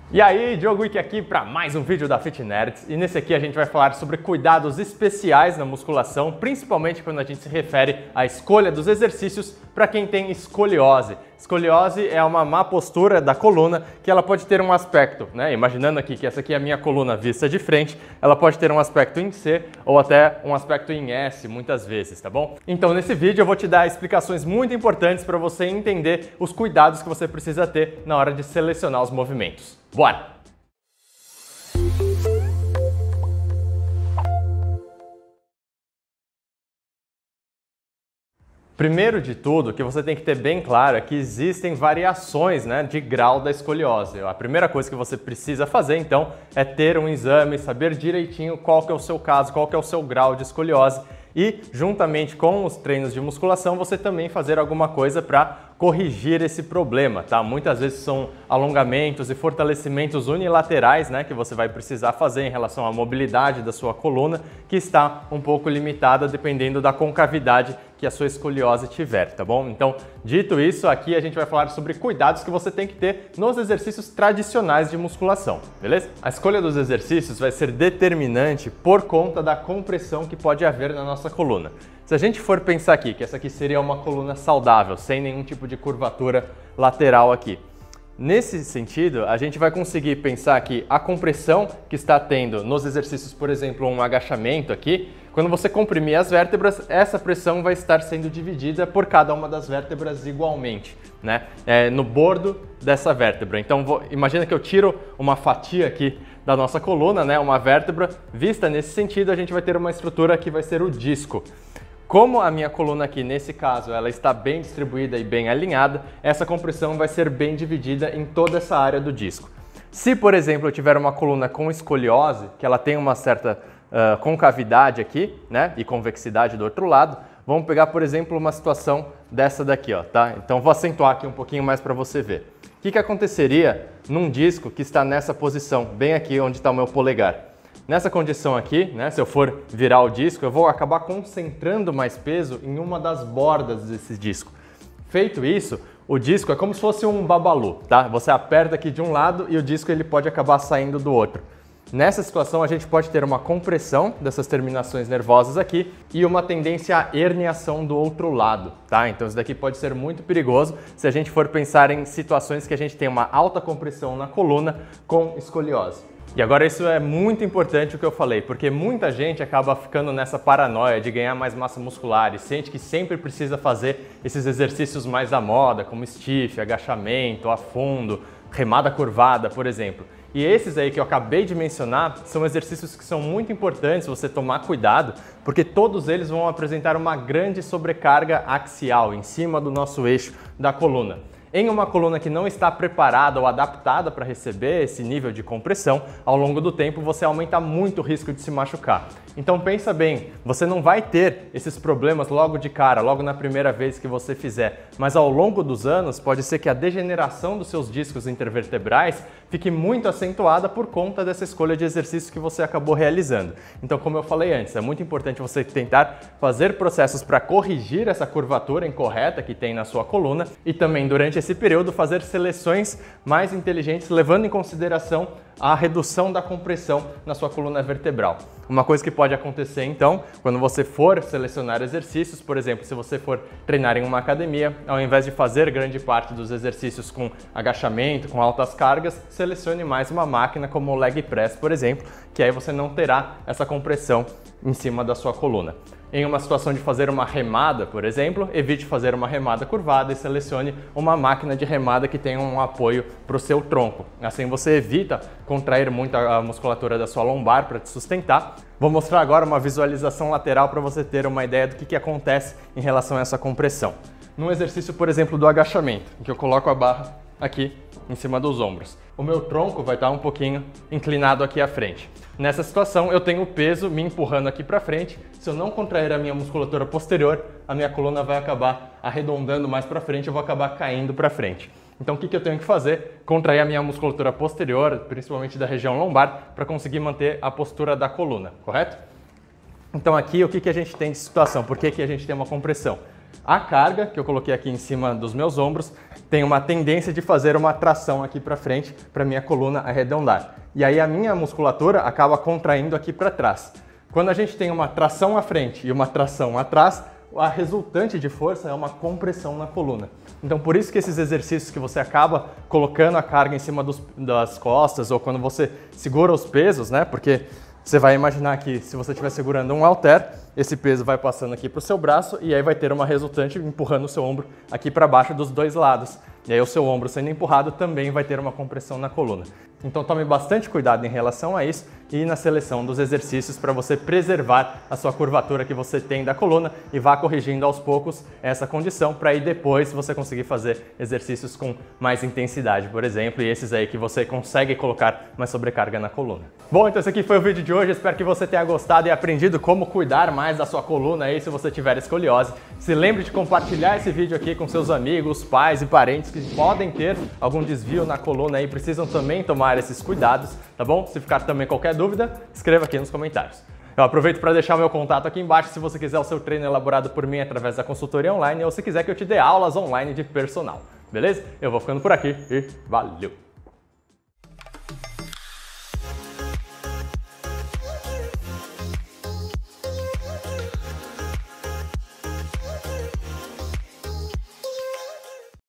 E aí, Diogo Wick aqui para mais um vídeo da Fit Nerds, e nesse aqui a gente vai falar sobre cuidados especiais na musculação, principalmente quando a gente se refere à escolha dos exercícios para quem tem escoliose. Escoliose é uma má postura da coluna que ela pode ter um aspecto, né? Imaginando aqui que essa aqui é a minha coluna vista de frente, ela pode ter um aspecto em C ou até um aspecto em S muitas vezes, tá bom? Então nesse vídeo eu vou te dar explicações muito importantes para você entender os cuidados que você precisa ter na hora de selecionar os movimentos. Bora! Primeiro de tudo, o que você tem que ter bem claro é que existem variações, de grau da escoliose. A primeira coisa que você precisa fazer, então, é ter um exame, saber direitinho qual que é o seu caso, qual que é o seu grau de escoliose e, juntamente com os treinos de musculação, você também fazer alguma coisa para corrigir esse problema, tá? Muitas vezes são alongamentos e fortalecimentos unilaterais, que você vai precisar fazer em relação à mobilidade da sua coluna, que está um pouco limitada dependendo da concavidade que a sua escoliose tiver, tá bom? Então, dito isso, aqui a gente vai falar sobre cuidados que você tem que ter nos exercícios tradicionais de musculação, beleza? A escolha dos exercícios vai ser determinante por conta da compressão que pode haver na nossa coluna. Se a gente for pensar aqui que essa aqui seria uma coluna saudável, sem nenhum tipo de curvatura lateral aqui. Nesse sentido, a gente vai conseguir pensar que a compressão que está tendo nos exercícios, por exemplo, um agachamento aqui, quando você comprimir as vértebras, essa pressão vai estar sendo dividida por cada uma das vértebras igualmente, no bordo dessa vértebra. Então, imagina que eu tiro uma fatia aqui da nossa coluna, uma vértebra, vista nesse sentido, a gente vai ter uma estrutura que vai ser o disco. Como a minha coluna aqui, nesse caso, ela está bem distribuída e bem alinhada, essa compressão vai ser bem dividida em toda essa área do disco. Se, por exemplo, eu tiver uma coluna com escoliose, que ela tem uma certa concavidade aqui, e convexidade do outro lado, vamos pegar, por exemplo, uma situação dessa daqui, tá? Então, vou acentuar aqui um pouquinho mais para você ver. O que aconteceria num disco que está nessa posição, bem aqui onde está o meu polegar? Nessa condição aqui, se eu for virar o disco, eu vou acabar concentrando mais peso em uma das bordas desse disco. Feito isso, o disco é como se fosse um babalu, tá? Você aperta aqui de um lado e o disco ele pode acabar saindo do outro. Nessa situação, a gente pode ter uma compressão dessas terminações nervosas aqui e uma tendência à herniação do outro lado, tá? Então isso daqui pode ser muito perigoso se a gente for pensar em situações que a gente tem uma alta compressão na coluna com escoliose. E agora isso é muito importante o que eu falei, porque muita gente acaba ficando nessa paranoia de ganhar mais massa muscular e sente que sempre precisa fazer esses exercícios mais à moda, como stiff, agachamento, afundo, remada curvada, por exemplo. E esses aí que eu acabei de mencionar são exercícios que são muito importantes você tomar cuidado, porque todos eles vão apresentar uma grande sobrecarga axial em cima do nosso eixo da coluna. Em uma coluna que não está preparada ou adaptada para receber esse nível de compressão, ao longo do tempo você aumenta muito o risco de se machucar. Então pensa bem, você não vai ter esses problemas logo de cara, logo na primeira vez que você fizer, mas ao longo dos anos pode ser que a degeneração dos seus discos intervertebrais fique muito acentuada por conta dessa escolha de exercício que você acabou realizando. Então, como eu falei antes, é muito importante você tentar fazer processos para corrigir essa curvatura incorreta que tem na sua coluna e também durante esse período fazer seleções mais inteligentes, levando em consideração a redução da compressão na sua coluna vertebral. Uma coisa que pode acontecer então, quando você for selecionar exercícios, por exemplo, se você for treinar em uma academia, ao invés de fazer grande parte dos exercícios com agachamento, com altas cargas, selecione mais uma máquina como o leg press, por exemplo, que aí você não terá essa compressão em cima da sua coluna. Em uma situação de fazer uma remada, por exemplo, evite fazer uma remada curvada e selecione uma máquina de remada que tenha um apoio para o seu tronco. Assim você evita contrair muito a musculatura da sua lombar para te sustentar. Vou mostrar agora uma visualização lateral para você ter uma ideia do que acontece em relação a essa compressão. Num exercício, por exemplo, do agachamento, em que eu coloco a barra aqui em cima dos ombros. O meu tronco vai estar um pouquinho inclinado aqui à frente. Nessa situação, eu tenho o peso me empurrando aqui para frente. Se eu não contrair a minha musculatura posterior, a minha coluna vai acabar arredondando mais para frente, eu vou acabar caindo para frente. Então, o que eu tenho que fazer? Contrair a minha musculatura posterior, principalmente da região lombar, para conseguir manter a postura da coluna, correto? Então, aqui, o que a gente tem de situação? Por que a gente tem uma compressão? a carga que eu coloquei aqui em cima dos meus ombros tem uma tendência de fazer uma tração aqui para frente para minha coluna arredondar. E aí a minha musculatura acaba contraindo aqui para trás. Quando a gente tem uma tração à frente e uma tração atrás, a resultante de força é uma compressão na coluna. Então por isso que esses exercícios que você acaba colocando a carga em cima das costas ou quando você segura os pesos, né? Porque você vai imaginar que se você estiver segurando um halter, esse peso vai passando aqui para o seu braço e aí vai ter uma resultante empurrando o seu ombro aqui para baixo dos dois lados. E aí o seu ombro sendo empurrado também vai ter uma compressão na coluna. Então tome bastante cuidado em relação a isso e na seleção dos exercícios para você preservar a sua curvatura que você tem da coluna e vá corrigindo aos poucos essa condição para aí depois você conseguir fazer exercícios com mais intensidade, por exemplo, e esses aí que você consegue colocar mais sobrecarga na coluna. Bom, então esse aqui foi o vídeo de hoje, espero que você tenha gostado e aprendido como cuidar mais da sua coluna aí se você tiver escoliose. Se lembre de compartilhar esse vídeo aqui com seus amigos, pais e parentes que podem ter algum desvio na coluna e precisam também tomar esses cuidados, tá bom? Se ficar também qualquer dúvida, escreva aqui nos comentários. Eu aproveito para deixar meu contato aqui embaixo se você quiser o seu treino elaborado por mim através da consultoria online ou se quiser que eu te dê aulas online de personal, beleza? Eu vou ficando por aqui e valeu!